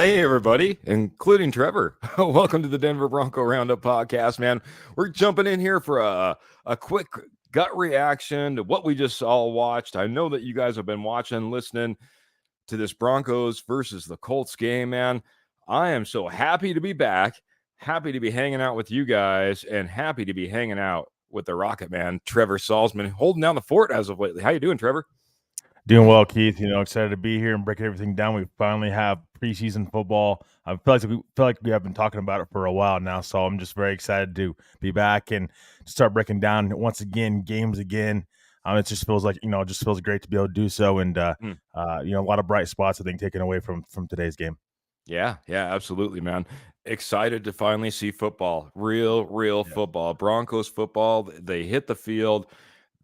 Hey, everybody, including Trevor. Welcome to the Denver Bronco Roundup Podcast, man. We're jumping in here for a quick gut reaction to what we just all watched. I know that you guys have been watching, listening to this Broncos versus the Colts game, man. I am so happy to be back, happy to be hanging out with you guys, and happy to be hanging out with the Rocket Man, Trevor Salzman, holding down the fort as of lately. How you doing, Trevor? Doing well, Keith. Excited to be here and break everything down. We finally have preseason football. I feel like we have been talking about it for a while now, so I'm just very excited to be back and start breaking down once again games again. It just feels like it just feels great to be able to do so, and a lot of bright spots I think taken away from today's game. Yeah, absolutely, man. Excited to finally see football, real football. Broncos football. They hit the field.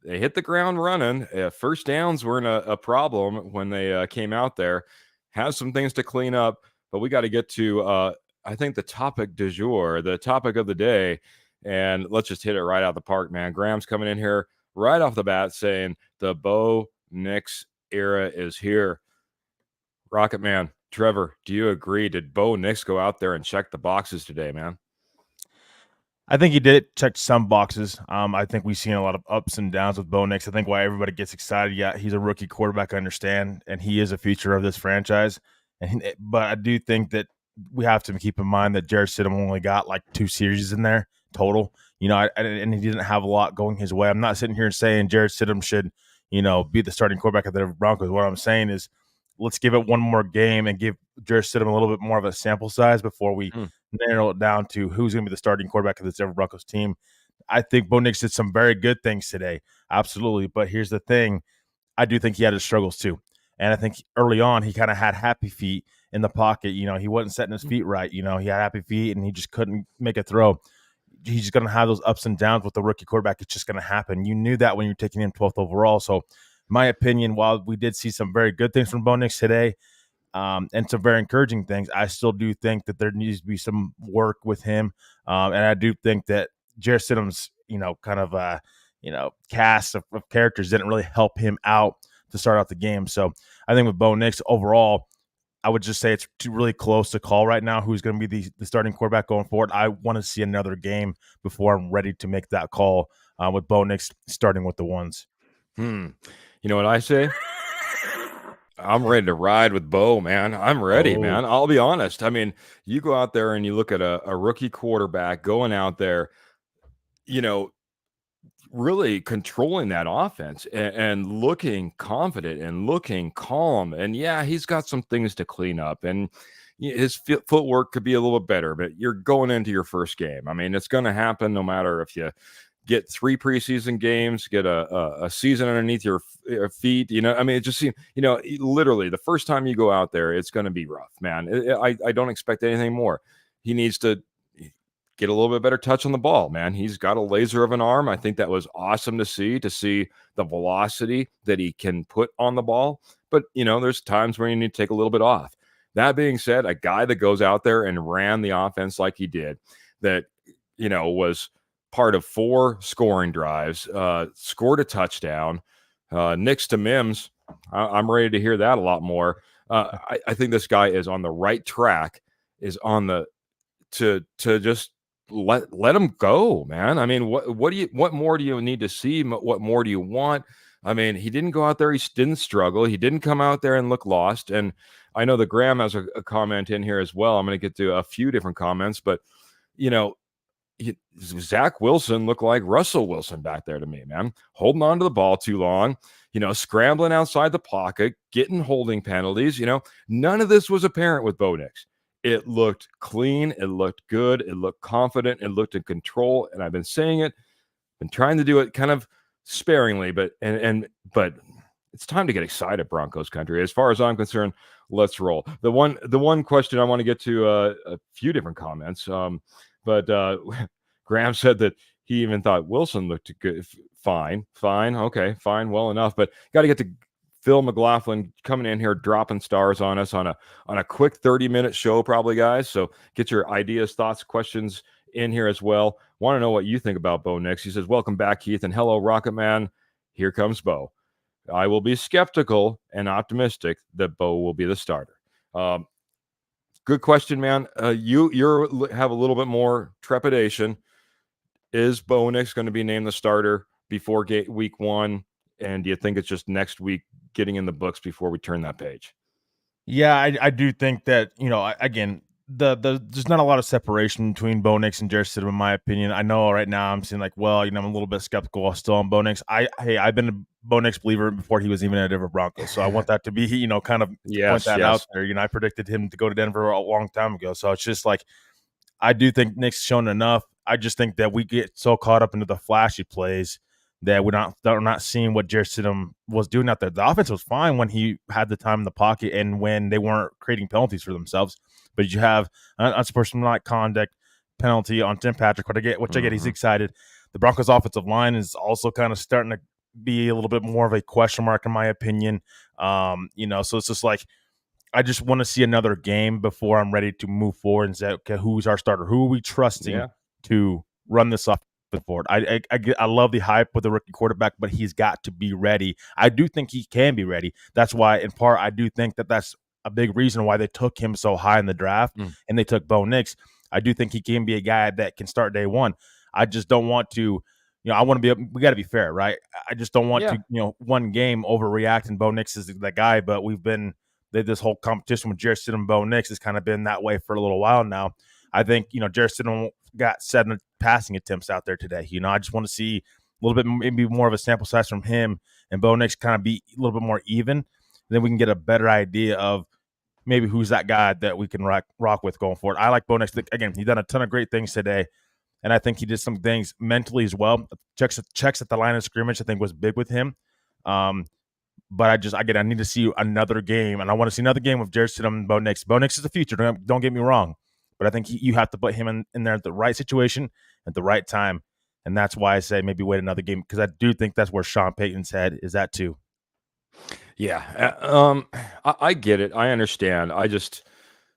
They hit the ground running. First downs weren't a problem when they came out there. Has some things to clean up, but we got to get to, I think, the topic du jour, the topic of the day, and let's just hit it right out of the park, man. Graham's coming in here right off the bat saying the Bo Nix era is here. Rocket Man, Trevor, do you agree? Did Bo Nix go out there and check the boxes today, man? I think he did check some boxes. I think we've seen a lot of ups and downs with Bo Nix. I think why everybody gets excited, yeah, he's a rookie quarterback, I understand, and he is a future of this franchise. But I do think that we have to keep in mind that Jarrett Stidham only got like 2 series in there total. And he didn't have a lot going his way. I'm not sitting here saying Jarrett Stidham should, be the starting quarterback of the Denver Broncos. What I'm saying is, let's give it one more game and give Jarrett Stidham a little bit more of a sample size before we narrow it down to who's going to be the starting quarterback of this Denver Broncos team. I think Bo Nix did some very good things today, absolutely. But here's the thing. I do think he had his struggles too. And I think early on he kind of had happy feet in the pocket. He wasn't setting his feet right. He had happy feet and he just couldn't make a throw. He's just going to have those ups and downs with the rookie quarterback. It's just going to happen. You knew that when you're taking him 12th overall. So my opinion, while we did see some very good things from Bo Nix today and some very encouraging things, I still do think that there needs to be some work with him. And I do think that Jarrett Stidham's, cast of characters didn't really help him out to start out the game. So I think with Bo Nix overall, I would just say it's really close to call right now who's going to be the starting quarterback going forward. I want to see another game before I'm ready to make that call with Bo Nix starting with the ones. You know what I say? I'm ready to ride with Bo, man. I'm ready, man. I'll be honest. I mean, you go out there and you look at a rookie quarterback going out there, really controlling that offense and looking confident and looking calm. And yeah, he's got some things to clean up. And his footwork could be a little bit better, but you're going into your first game. I mean, it's going to happen no matter if you get 3 preseason games, get a season underneath your feet. I mean, it just seems, literally the first time you go out there, it's going to be rough, man. I don't expect anything more. He needs to get a little bit better touch on the ball, man. He's got a laser of an arm. I think that was awesome to see the velocity that he can put on the ball. But, there's times where you need to take a little bit off. That being said, a guy that goes out there and ran the offense like he did, that, was part of 4 scoring drives, scored a touchdown, next to Mims. I'm ready to hear that a lot more. I think this guy is on the right track, is on the to just let him go, man. I mean, what more do you need to see? What more do you want? I mean, he didn't go out there. He didn't struggle. He didn't come out there and look lost. And I know the Graham has a comment in here as well. I'm going to get to a few different comments, but Zach Wilson looked like Russell Wilson back there to me, man. Holding on to the ball too long, scrambling outside the pocket, getting holding penalties. None of this was apparent with Bo Nix. It looked clean. It looked good. It looked confident. It looked in control. And I've been saying it, been trying to do it kind of sparingly, but it's time to get excited, Broncos country. As far as I'm concerned, let's roll. The one question I want to get to a few different comments. But Graham said that he even thought Wilson looked good. Fine. Okay, fine. Well enough. But got to get to Phil McLaughlin coming in here, dropping stars on us on a quick 30-minute show, probably, guys. So get your ideas, thoughts, questions in here as well. Want to know what you think about Bo Nix. He says, welcome back, Keith, and hello, Rocket Man. Here comes Bo. I will be skeptical and optimistic that Bo will be the starter. Good question, man. You have a little bit more trepidation. Is Bo Nix going to be named the starter before week 1? And do you think it's just next week getting in the books before we turn that page? Yeah, I do think that, again, there's not a lot of separation between Bo Nix and Jarrett Stidham, in my opinion. I know right now I'm seeing like, well, I'm a little bit skeptical still on Bo Nix. I've been a Bo Nix believer before he was even at Denver Broncos. So I want that to be, kind of point that out there. I predicted him to go to Denver a long time ago. So it's just like, I do think Nick's shown enough. I just think that we get so caught up into the flashy plays that we're not seeing what Jarrett Stidham was doing out there. The offense was fine when he had the time in the pocket and when they weren't creating penalties for themselves. But you have an unsportsmanlike conduct penalty on Tim Patrick, which I get. He's excited. The Broncos' offensive line is also kind of starting to be a little bit more of a question mark, in my opinion. So it's just like, I just want to see another game before I'm ready to move forward and say, okay, who's our starter? Who are we trusting to run this offense forward? I love the hype with the rookie quarterback, but he's got to be ready. I do think he can be ready. That's why, in part, I do think that that's a big reason why they took him so high in the draft and they took Bo Nix. I do think he can be a guy that can start day one. I just don't want to, we got to be fair, right? I just don't want to, one game overreact and Bo Nix is the guy, but this whole competition with Jarrett Stidham and Bo Nix has kind of been that way for a little while now. I think, Jarrett Stidham got 7 passing attempts out there today. I just want to see a little bit, maybe more of a sample size from him and Bo Nix kind of be a little bit more even. Then we can get a better idea of maybe who's that guy that we can rock with going forward. I like Bo Nix. Again, he done a ton of great things today, and I think he did some things mentally as well. Checks at the line of scrimmage, I think, was big with him. But I need to see another game, and I want to see another game with Jarrett Stidham and Bo Nix. Bo Nix is the future. Don't get me wrong, but I think you have to put him in there at the right situation at the right time, and that's why I say maybe wait another game, because I do think that's where Sean Payton's head is at too. Yeah, I get it. I understand. I just,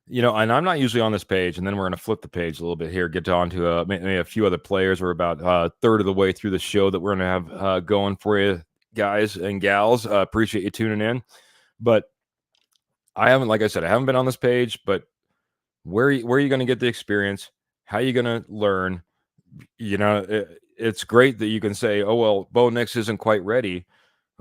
and I'm not usually on this page, and then we're going to flip the page a little bit here, get on to maybe a few other players. We're about a third of the way through the show that we're going to have going for you, guys and gals. Appreciate you tuning in. But like I said, I haven't been on this page, but where are you going to get the experience? How are you going to learn? It's great that you can say, oh, well, Bo Nix isn't quite ready.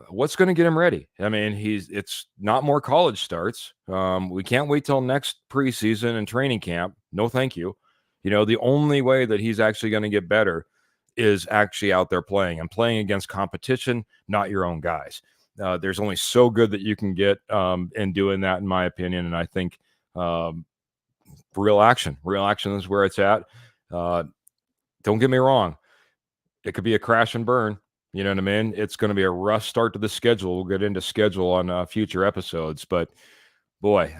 What's going to get him ready? I mean, it's not more college starts. We can't wait till next preseason and training camp. No, thank you. The only way that he's actually going to get better is actually out there playing and playing against competition, not your own guys. There's only so good that you can get in doing that, in my opinion. And I think real action. Real action is where it's at. Don't get me wrong. It could be a crash and burn. You know what I mean? It's going to be a rough start to the schedule. We'll get into schedule on future episodes, but boy,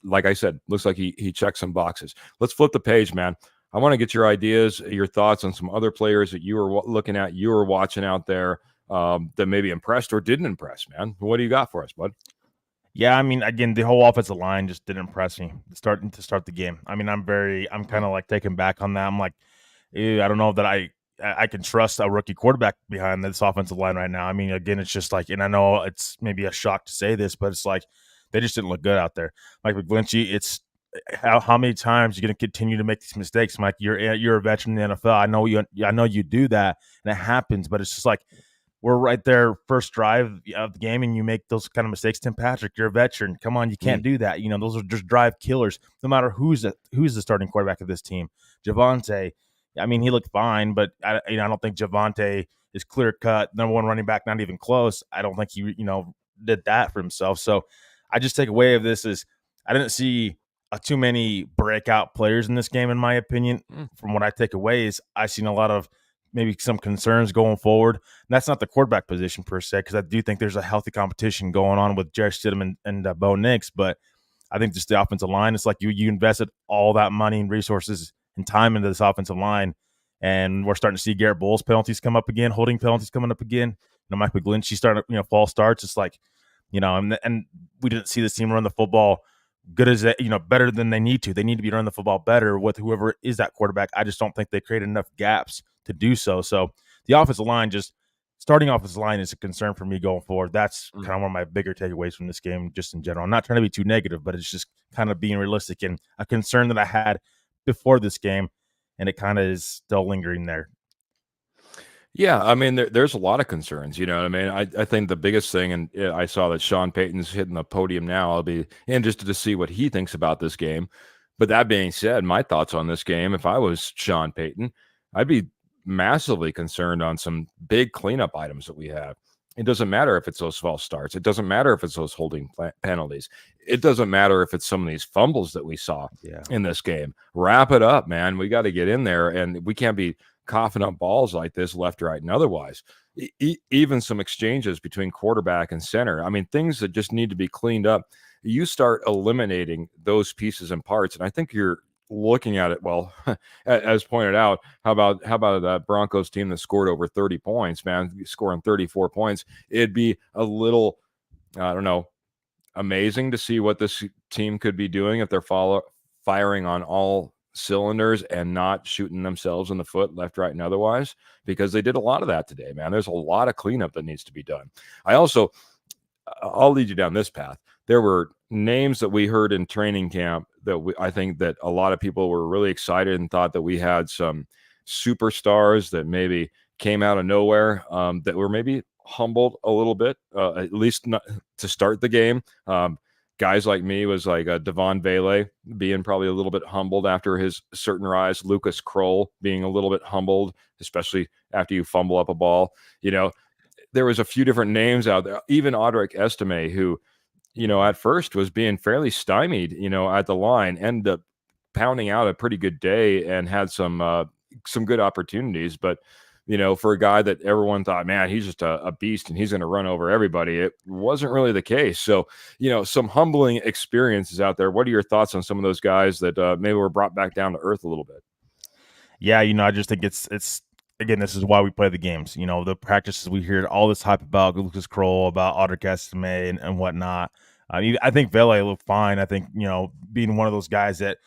like I said, looks like he checked some boxes. Let's flip the page, man. I want to get your ideas, your thoughts on some other players that you were looking at, you were watching out there that maybe impressed or didn't impress, man. What do you got for us, bud? Yeah, I mean, again, the whole offensive line just didn't impress me starting to start the game. I mean, I'm kind of like taken back on that. I'm like, I don't know that I can trust a rookie quarterback behind this offensive line right now. I mean, again, it's just like, and I know it's maybe a shock to say this, but it's like they just didn't look good out there. Mike McGlinchey, it's how many times you're going to continue to make these mistakes, Mike? You're a veteran in the NFL. I know you do that, and it happens, but it's just like we're right there first drive of the game, and you make those kind of mistakes. Tim Patrick, you're a veteran. Come on, you can't do that. You know, those are just drive killers. No matter who's the starting quarterback of this team. Javonte, I mean, he looked fine, but I don't think Javonte is clear cut number one running back, not even close. I don't think he did that for himself. So I just take away of this is I didn't see too many breakout players in this game, in my opinion. From what I take away is I've seen a lot of maybe some concerns going forward. And that's not the quarterback position per se, because I do think there's a healthy competition going on with Jerry Stidham and Bo Nix. But I think just the offensive line, it's like you invested all that money and resources and time into this offensive line, and we're starting to see Garrett Bowles penalties come up again, holding penalties coming up again. Mike McGlinchey starting false starts. It's like, and we didn't see this team run the football good as better than they need to. They need to be running the football better with whoever is that quarterback. I just don't think they created enough gaps to do so. So the offensive line, just starting offensive line, is a concern for me going forward. That's kind of one of my bigger takeaways from this game, just in general. I'm not trying to be too negative, but it's just kind of being realistic and a concern that I had before this game, and it kind of is still lingering there. Yeah, I mean, there's a lot of concerns. You know what I mean? I think the biggest thing, and I saw that Sean Payton's hitting the podium now. I'll be interested to see what he thinks about this game. But that being said, my thoughts on this game, if I was Sean Payton, I'd be massively concerned on some big cleanup items that we have. It doesn't matter if it's those false starts. It doesn't matter if it's those holding penalties. It doesn't matter if it's some of these fumbles that we saw in this game. Wrap it up, man. We got to get in there, and we can't be coughing up balls like this left, right, and otherwise. Even some exchanges between quarterback and center. I mean, things that just need to be cleaned up. You start eliminating those pieces and parts, and I think you're looking at it, well, as pointed out, how about that Broncos team that scored over 30 points, man, scoring 34 points? It'd be a little, I don't know, amazing to see what this team could be doing if they're firing on all cylinders and not shooting themselves in the foot left, right, and otherwise, because they did a lot of that today, man. There's a lot of cleanup that needs to be done. I'll lead you down this path. There were names that we heard in training camp that I think that a lot of people were really excited and thought that we had some superstars that maybe came out of nowhere, that were maybe humbled a little bit, at least not to start the game. Guys like me was like Devon Vele being probably a little bit humbled after his certain rise. Lucas Kroll being a little bit humbled, especially after you fumble up a ball. There was a few different names out there. Even Audric Estime, who, at first was being fairly stymied, at the line, ended up pounding out a pretty good day and had some good opportunities. But, for a guy that everyone thought, man, he's just a beast and he's going to run over everybody, it wasn't really the case. So, some humbling experiences out there. What are your thoughts on some of those guys that maybe were brought back down to earth a little bit? Yeah, I just think it's again, this is why we play the games. The practices, we hear all this hype about Lucas Kroll, about Audric Estime and whatnot. I think Vele looked fine. I think, being one of those guys that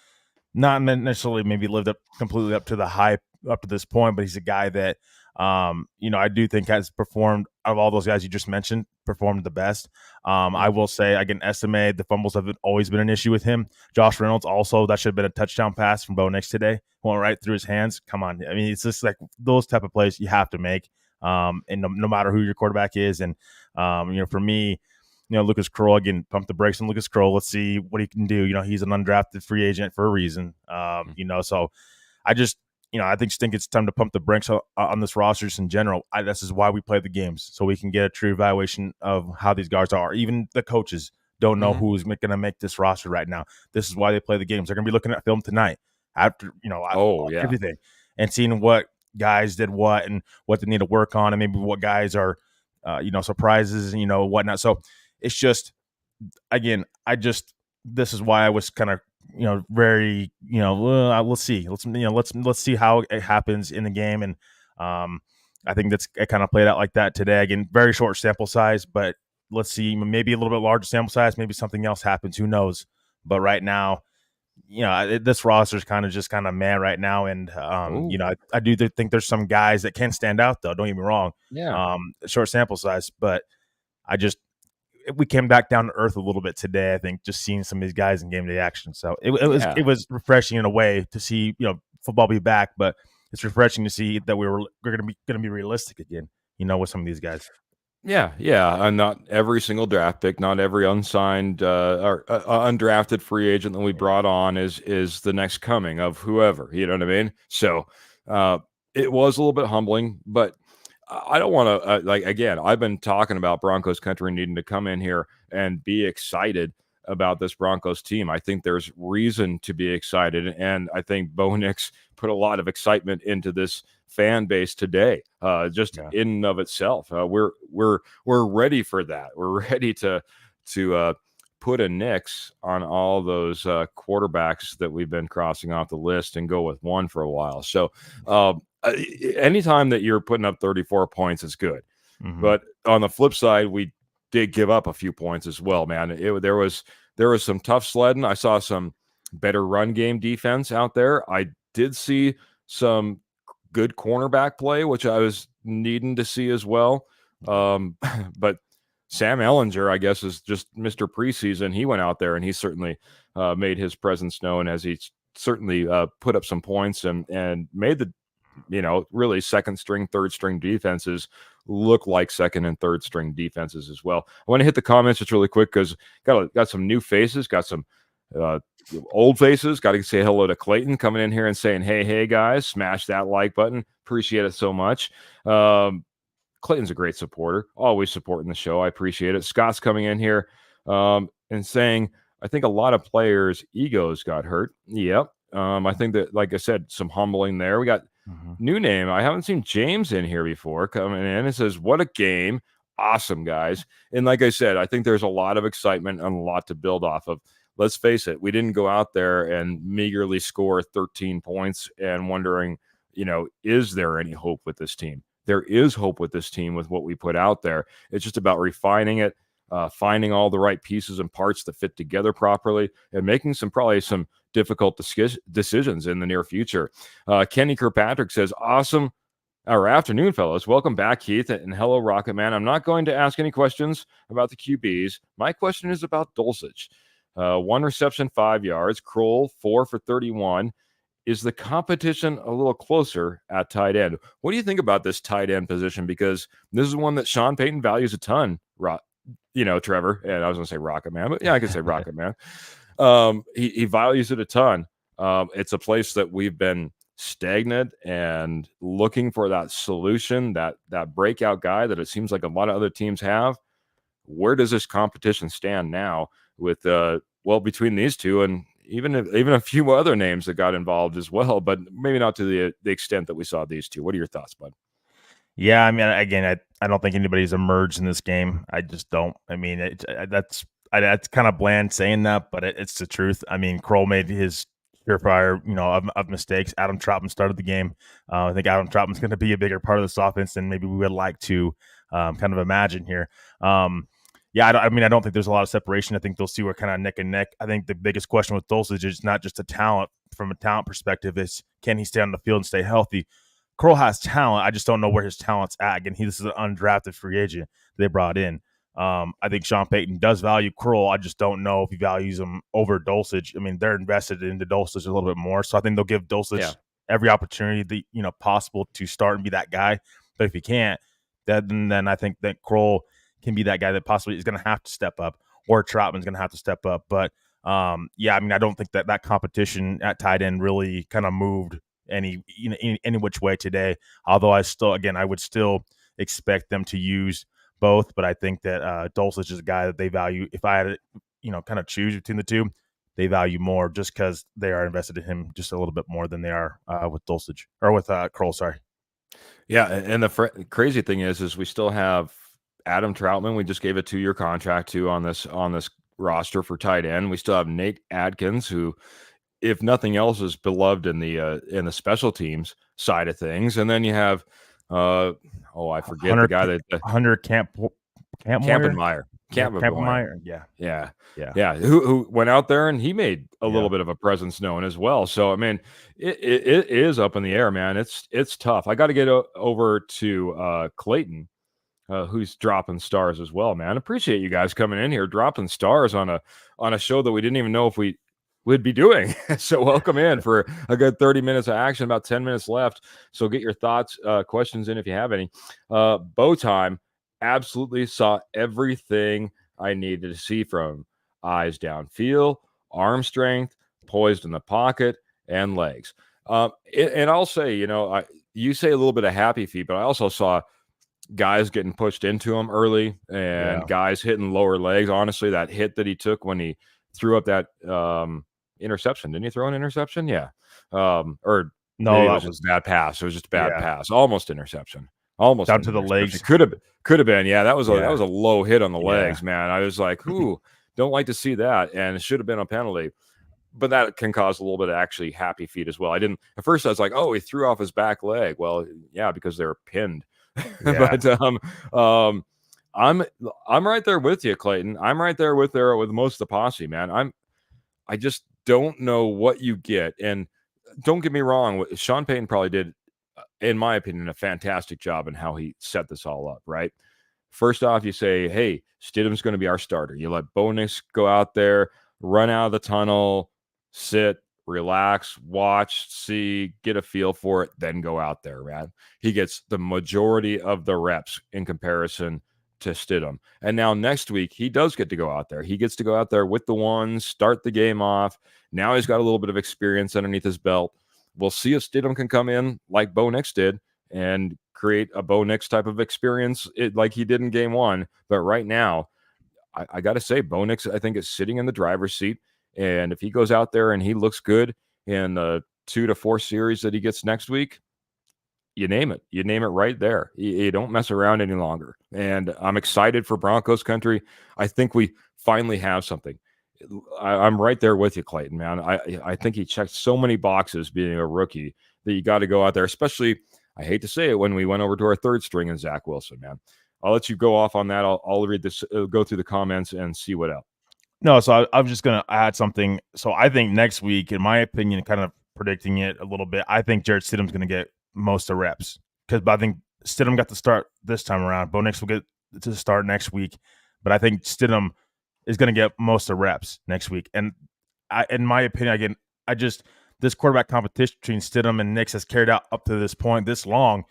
not necessarily maybe lived up completely up to the hype up to this point, but he's a guy that, I do think has performed, out of all those guys you just mentioned, performed the best. I will say, again, Estime, the fumbles have always been an issue with him. Josh Reynolds also, that should have been a touchdown pass from Bo Nix today. Went right through his hands. Come on. I mean, it's just like those type of plays you have to make, and no matter who your quarterback is. And, for me, Lucas Kroll, again, pump the brakes on Lucas Kroll. Let's see what he can do. He's an undrafted free agent for a reason. So I just, I think it's time to pump the brakes on this roster just in general. This is why we play the games, so we can get a true evaluation of how these guys are. Even the coaches, Don't know Mhm. who's going to make this roster right now. This is why they play the games. They're going to be looking at film tonight after, Oh, yeah. everything, and seeing what guys did what and what they need to work on, and maybe what guys are, surprises and, whatnot. So it's just, again, this is why I was kind of, very, let's see, let's see how it happens in the game. And I think it kind of played out like that today. Again, very short sample size, but let's see, maybe a little bit larger sample size, maybe something else happens, who knows. But right now, this roster is kind of man right now. And Oh, I do think there's some guys that can stand out, though, don't get me wrong. yeah. Short sample size, but I just we came back down to earth a little bit today. I think just seeing some of these guys in game day action. So Yeah. it was refreshing in a way to see, football be back, but it's refreshing to see that we're gonna be realistic again, with some of these guys. Yeah, yeah, and not every single draft pick, not every unsigned or undrafted free agent that we brought on is the next coming of whoever. You know what I mean? So uh, it was a little bit humbling, but I don't want to like again. I've been talking about Broncos country needing to come in here and be excited about this Broncos team. I think there's reason to be excited, and I think Bo Nix put a lot of excitement into this fan base today, just Yeah. in and of itself. We're ready for that. We're ready to put a nix on all those quarterbacks that we've been crossing off the list and go with one for a while. So anytime that you're putting up 34 points is good. Mm-hmm. But on the flip side, we did give up a few points as well, man. There was some tough sledding. I saw some better run game defense out there. I did see some good cornerback play, which I was needing to see as well. But Sam Ellinger, I guess, is just Mr. Preseason. He went out there and he certainly made his presence known, as he certainly put up some points and made the really second string, third string defenses look like second and third string defenses as well. I want to hit the comments just really quick because got some new faces, got some uh, old faces. Got to say hello to Clayton coming in here and saying, hey, guys, smash that like button. Appreciate it so much. Clayton's a great supporter, always supporting the show. I appreciate it. Scott's coming in here and saying, I think a lot of players' egos got hurt. Yep. I think that, like I said, some humbling there. We got Mm-hmm. new name. I haven't seen James in here before coming in. It says, what a game. Awesome, guys. And like I said, I think there's a lot of excitement and a lot to build off of. Let's face it, we didn't go out there and meagerly score 13 points and wondering, is there any hope with this team? There is hope with this team with what we put out there. It's just about refining it, finding all the right pieces and parts that fit together properly, and making probably some difficult decisions in the near future. Kenny Kirkpatrick says, awesome. Our afternoon, fellows. Welcome back, Keith, and hello, Rocket Man. I'm not going to ask any questions about the QBs. My question is about Dulcich. 1 reception, 5 yards. Kroll, 4 for 31. Is the competition a little closer at tight end? What do you think about this tight end position? Because this is one that Sean Payton values a ton, Trevor. And I was going to say Rocket Man, but yeah, I could say Rocket Man. He values it a ton. It's a place that we've been stagnant and looking for that solution, that breakout guy that it seems like a lot of other teams have. Where does this competition stand now with between these two and even a few other names that got involved as well, but maybe not to the extent that we saw these two. What are your thoughts, bud? Yeah, I mean, again, I don't think anybody's emerged in this game. I just don't. I mean, that's kind of bland saying that, but it's the truth. I mean, Kroll made his surefire, of mistakes. Adam Troutman started the game. I think Adam Troutman's going to be a bigger part of this offense than maybe we would like to kind of imagine here. Yeah, I don't think there's a lot of separation. I think those two are kind of neck and neck. I think the biggest question with Dulcich is not just a talent from a talent perspective. It's can he stay on the field and stay healthy? Kroll has talent. I just don't know where his talent's at. Again, this is an undrafted free agent they brought in. I think Sean Payton does value Kroll. I just don't know if he values him over Dulcich. I mean, they're invested into Dulcich a little bit more, so I think they'll give Dulcich every opportunity possible to start and be that guy. But if he can't, then I think that Kroll can be that guy that possibly is going to have to step up, or Troutman's going to have to step up. But I mean, I don't think that competition at tight end really kind of moved any which way today. Although I would still expect them to use both, but I think that Dulcich is a guy that they value. If I had to, kind of choose between the two, they value more just because they are invested in him just a little bit more than they are with Dulcich or with Kroll. Sorry. Yeah, and the crazy thing is we still have Adam Troutman. We just gave a 2-year contract to on this roster for tight end. We still have Nate Adkins, who, if nothing else, is beloved in the special teams side of things. And then you have, I forget the guy that Hunter Campenmeyer. Campenmeyer. Yeah. Who went out there and he made a little bit of a presence known as well. So I mean, it is up in the air, man. It's tough. I got to get over to Clayton, who's dropping stars as well, man. Appreciate you guys coming in here dropping stars on a show that we didn't even know if we'd be doing. So welcome in for a good 30 minutes of action, about 10 minutes left. So get your thoughts, questions in if you have any. Bow time. Absolutely saw everything I needed to see from eyes downfield, arm strength, poised in the pocket, and legs. And I'll say, you say a little bit of happy feet, but I also saw guys getting pushed into him early and guys hitting lower legs. Honestly, that hit that he took when he threw up that interception. Didn't he throw an interception? Yeah. Or no, that was just a bad pass. It was just a bad pass. Almost interception. Almost down to the legs. Could have been. Yeah, that was a low hit on the legs, man. I was like, ooh, don't like to see that. And it should have been a penalty. But that can cause a little bit of actually happy feet as well. At first I was like, oh, he threw off his back leg. Well, yeah, because they were pinned. But I'm right there with you, Clayton. I'm right there with most of the posse, man. I just don't know what you get. And don't get me wrong, Sean Payton probably did, in my opinion, a fantastic job in how he set this all up, right? First off, you say, hey, Stidham's going to be our starter. You let Bo Nix go out there, run out of the tunnel, sit, relax, watch, see, get a feel for it, then go out there, man. He gets the majority of the reps in comparison to Stidham. And now next week, he does get to go out there. He gets to go out there with the ones, start the game off. Now he's got a little bit of experience underneath his belt. We'll see if Stidham can come in like Bo Nix did and create a Bo Nix type of experience like he did in game one. But right now, I got to say, Bo Nix, I think, is sitting in the driver's seat. And if he goes out there and he looks good in the 2 to 4 series that he gets next week, you name it. You name it right there. You don't mess around any longer. And I'm excited for Broncos country. I think we finally have something. I'm right there with you, Clayton, man. I think he checked so many boxes being a rookie that you got to go out there, especially, I hate to say it, when we went over to our third string in Zach Wilson, man. I'll let you go off on that. I'll read this, go through the comments and see what else. No, so I'm just going to add something. So I think next week, in my opinion, kind of predicting it a little bit, I think Jarrett Stidham's going to get most of reps because I think Stidham got to start this time around. Bo Nix will get to start next week, but I think Stidham is going to get most of reps next week. And in my opinion, again, this quarterback competition between Stidham and Nix has carried out up to this point this long.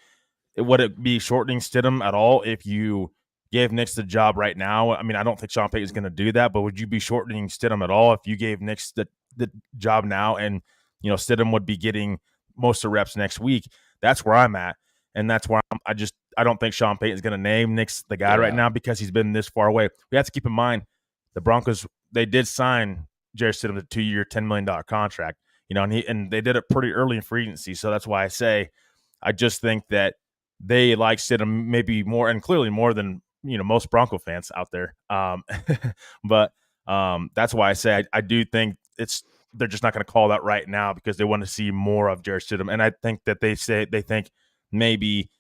Would it be shortening Stidham at all if you gave Nix the job right now? I mean, I don't think Sean Payton is going to do that, but would you be shortening Stidham at all if you gave Nix the job now and, Stidham would be getting most of the reps next week? That's where I'm at. And that's why I don't think Sean Payton is going to name Nix the guy right now because he's been this far away. We have to keep in mind the Broncos, they did sign Jarrett Stidham to a 2-year, $10 million contract, and they did it pretty early in free agency. So that's why I say I just think that they like Stidham maybe more and clearly more than most Bronco fans out there. But that's why I say I do think they're just not going to call that right now because they want to see more of Jarrett Stidham. And I think that they think maybe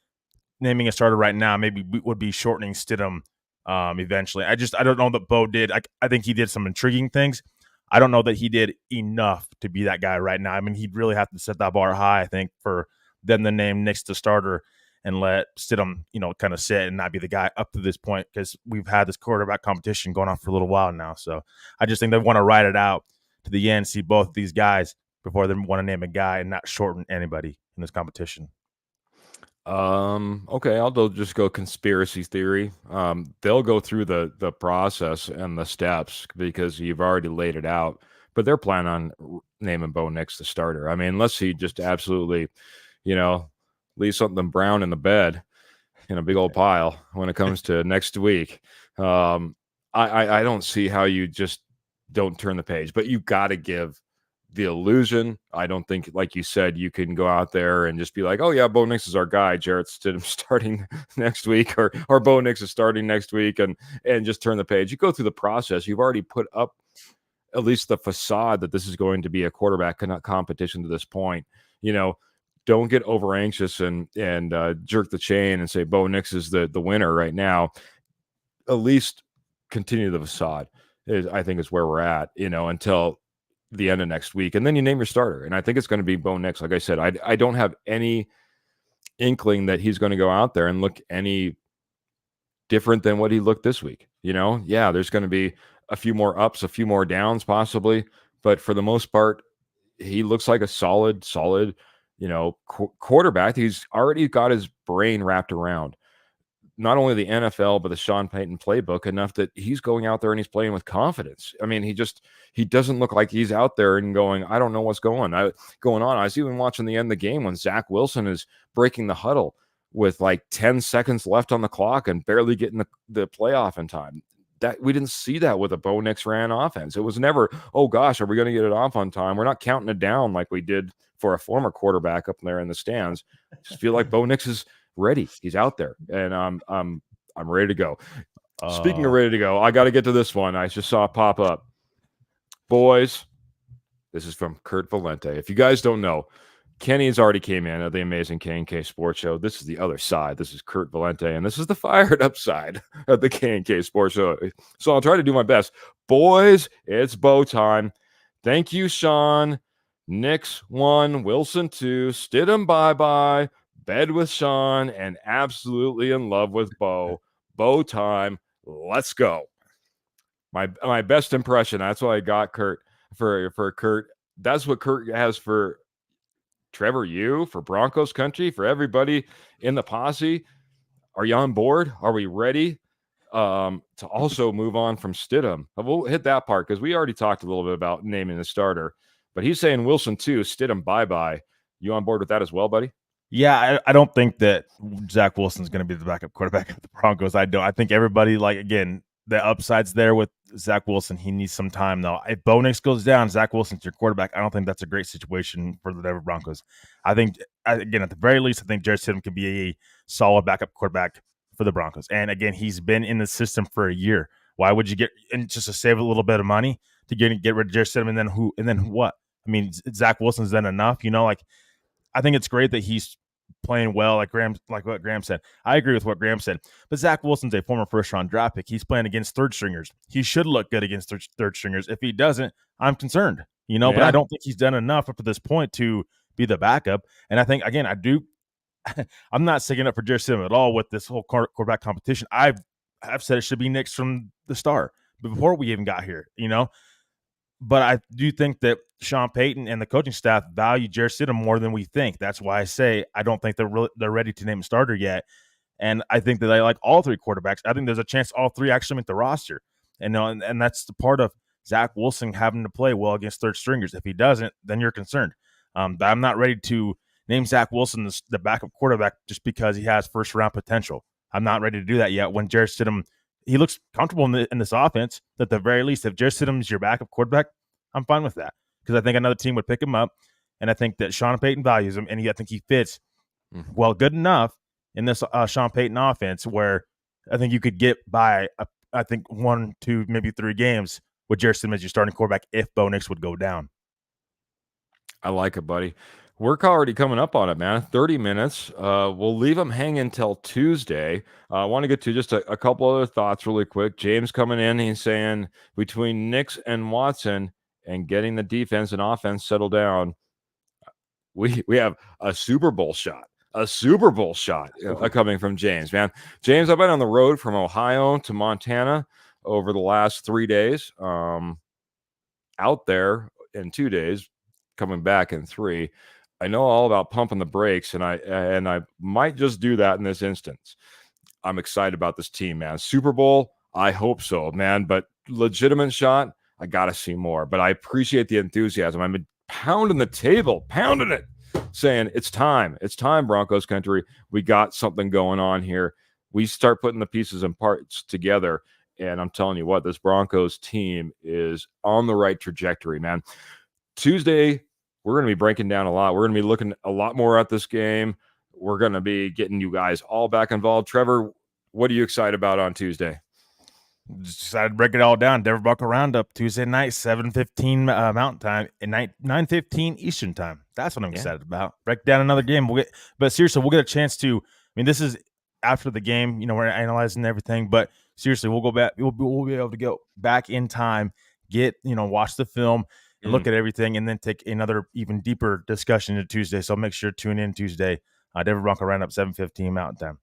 naming a starter right now maybe would be shortening Stidham eventually. I don't know that Bo did. I think he did some intriguing things. I don't know that he did enough to be that guy right now. I mean, he'd really have to set that bar high, I think, for them to name Nix the starter and let Stidham, kind of sit and not be the guy up to this point because we've had this quarterback competition going on for a little while now. So I just think they want to ride it out to the end, see both of these guys before they want to name a guy and not shorten anybody in this competition. Okay, I'll just go conspiracy theory. They'll go through the process and the steps because you've already laid it out, but they're planning on naming Bo Nix the starter. I mean, unless he just absolutely, leave something brown in the bed in a big old pile when it comes to next week. I don't see how you just don't turn the page, but you got to give the illusion. I don't think, like you said, you can go out there and just be like, oh yeah, Bo Nix is our guy. Jarrett Stidham starting next week, or Bo Nix is starting next week, and just turn the page. You go through the process. You've already put up at least the facade that this is going to be a quarterback competition to this point. Don't get over anxious and jerk the chain and say Bo Nix is the winner right now. At least continue the facade I think is where we're at, until the end of next week. And then you name your starter. And I think it's going to be Bo Nix. Like I said, I don't have any inkling that he's going to go out there and look any different than what he looked this week. Yeah, there's going to be a few more ups, a few more downs possibly. But for the most part, he looks like a solid, quarterback. He's already got his brain wrapped around not only the NFL, but the Sean Payton playbook enough that he's going out there and he's playing with confidence. I mean, he doesn't look like he's out there and going, I don't know what's going on. I was even watching the end of the game when Zach Wilson is breaking the huddle with like 10 seconds left on the clock and barely getting the playoff in time. That we didn't see that with a Bo Nix ran offense. It was never, oh gosh, are we going to get it off on time? We're not counting it down like we did for a former quarterback up there in the stands. I just feel like Bo Nix is ready. He's out there, and I'm ready to go. Speaking of ready to go, I got to get to this one. I just saw it pop up. Boys, this is from Kurt Valente. If you guys don't know, Kenny's already came in at the amazing K&K Sports Show. This is the other side. This is Kurt Valente, and this is the fired up side of the K&K Sports Show. So I'll try to do my best. Boys, it's Bo time. Thank you, Sean. Nix 1, Wilson 2, Stidham bye-bye, bed with Sean, and absolutely in love with Bo. Bo time. Let's go. My best impression. That's what I got, Kurt, for Kurt. That's what Kurt has for Trevor, you, for Broncos country, for everybody in the posse. Are you on board? Are we ready to also move on from Stidham? We'll hit that part because we already talked a little bit about naming the starter. But he's saying Wilson 2, Stidham bye-bye. You on board with that as well, buddy? Yeah, I don't think that Zach Wilson's going to be the backup quarterback of the Broncos. I don't. I think everybody, again, the upside's there with Zach Wilson. He needs some time, though. If Bo Nix goes down, Zach Wilson's your quarterback. I don't think that's a great situation for the Denver Broncos. I think, again, at the very least, I think Jarrett Stidham could be a solid backup quarterback for the Broncos. And, again, he's been in the system for a year. Why would you get – and just to save a little bit of money to get rid of Jarrett Stidham, and then who? And then what? I mean, Zach Wilson's then enough, I think it's great that he's playing well, like what Graham said. I agree with what Graham said. But Zach Wilson's a former first-round draft pick. He's playing against third stringers. He should look good against third stringers. If he doesn't, I'm concerned. But I don't think he's done enough up to this point to be the backup. And I think, again, I'm not sticking up for Jarrett Stidham at all with this whole quarterback competition. I've said it should be Nix from the start, before we even got here, But I do think that Sean Payton and the coaching staff value Jarrett Stidham more than we think. That's why I say I don't think they're ready to name a starter yet. And I think that they like all three quarterbacks. I think there's a chance all three actually make the roster. And that's the part of Zach Wilson having to play well against third stringers. If he doesn't, then you're concerned. But I'm not ready to name Zach Wilson the backup quarterback just because he has first-round potential. I'm not ready to do that yet. When Jarrett Stidham, he looks comfortable in this offense. At the very least, if Jarrett Stidham is your backup quarterback, I'm fine with that because I think another team would pick him up, and I think that Sean Payton values him, and I think he fits good enough in this Sean Payton offense where I think you could get by, I think 1, 2, maybe 3 games with Jarrett Stidham as your starting quarterback if Bo Nix would go down. I like it, buddy. We're already coming up on it, man. 30 minutes. We'll leave them hanging until Tuesday. I want to get to just a couple other thoughts really quick. James coming in. He's saying between Nix and Watson and getting the defense and offense settled down, we have a Super Bowl shot. A Super Bowl shot coming from James, man. James, I've been on the road from Ohio to Montana over the last 3 days. Out there in 2 days, coming back in 3. I know all about pumping the brakes, and I might just do that in this instance. I'm excited about this team, man. Super Bowl, I hope so, man. But legitimate shot, I got to see more. But I appreciate the enthusiasm. I've been pounding the table, pounding it saying it's time, Broncos country. We got something going on here. We start putting the pieces and parts together, and I'm telling you what, this Broncos team is on the right trajectory, man. Tuesday, we're going to be breaking down a lot. We're going to be looking a lot more at this game. We're going to be getting you guys all back involved. Trevor, what are you excited about on Tuesday? Just decided to break it all down. Denver Bronco Roundup Tuesday night, 7:15 Mountain Time and 9:15 Eastern Time. That's what I'm excited about. Break down another game. But seriously, we'll get a chance to. I mean, this is after the game. We're analyzing everything. But seriously, we'll go back. We'll be able to go back in time, watch the film, and look at everything, and then take another even deeper discussion to Tuesday. So make sure to tune in Tuesday. Denver Bronco Roundup, 7:15 Mountain Time.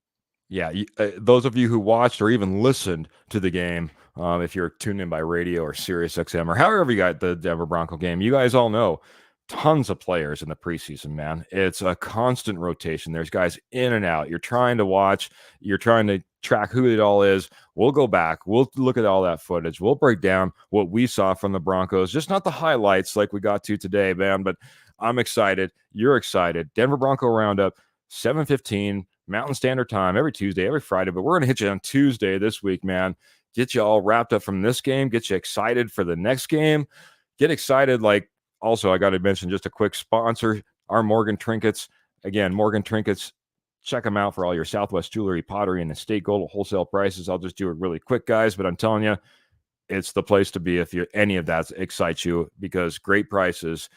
Yeah, those of you who watched or even listened to the game, if you're tuned in by radio or Sirius XM or however you got the Denver Bronco game, you guys all know tons of players in the preseason, man. It's a constant rotation. There's guys in and out. You're trying to watch. You're trying to track who it all is. We'll go back. We'll look at all that footage. We'll break down what we saw from the Broncos, just not the highlights like we got to today, man, but I'm excited. You're excited. Denver Bronco Roundup, 7:15 Mountain Standard Time every Tuesday, every Friday, but we're going to hit you on Tuesday this week, man. Get you all wrapped up from this game, get you excited for the next game. Get excited. Also, I got to mention just a quick sponsor, our Morgan Trinkets. Again, Morgan Trinkets, check them out for all your Southwest jewelry, pottery, and estate gold wholesale prices. I'll just do it really quick, guys, but I'm telling you, it's the place to be if any of that excites you, because great prices,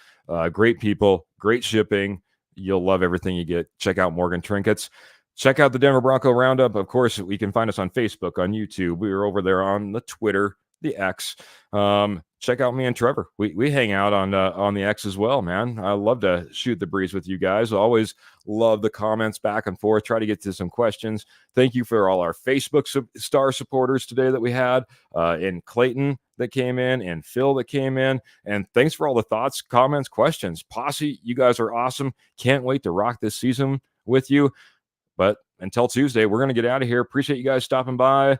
great people, great shipping. You'll love everything you get. Check out Morgan Trinkets. Check out the Denver Bronco Roundup. Of course, you can find us on Facebook, on YouTube. We are over there on the Twitter, the X. Check out me and Trevor. We hang out on the X as well, man. I love to shoot the breeze with you guys. I always love the comments back and forth. Try to get to some questions. Thank you for all our Facebook star supporters today that we had, in Clayton that came in, and Phil that came in. And thanks for all the thoughts, comments, questions. Posse, you guys are awesome. Can't wait to rock this season with you. But until Tuesday, we're going to get out of here. Appreciate you guys stopping by.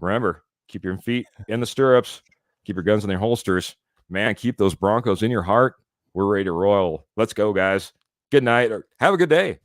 Remember, keep your feet in the stirrups. Keep your guns in their holsters. Man, keep those Broncos in your heart. We're ready to roll. Let's go, guys. Good night, or have a good day.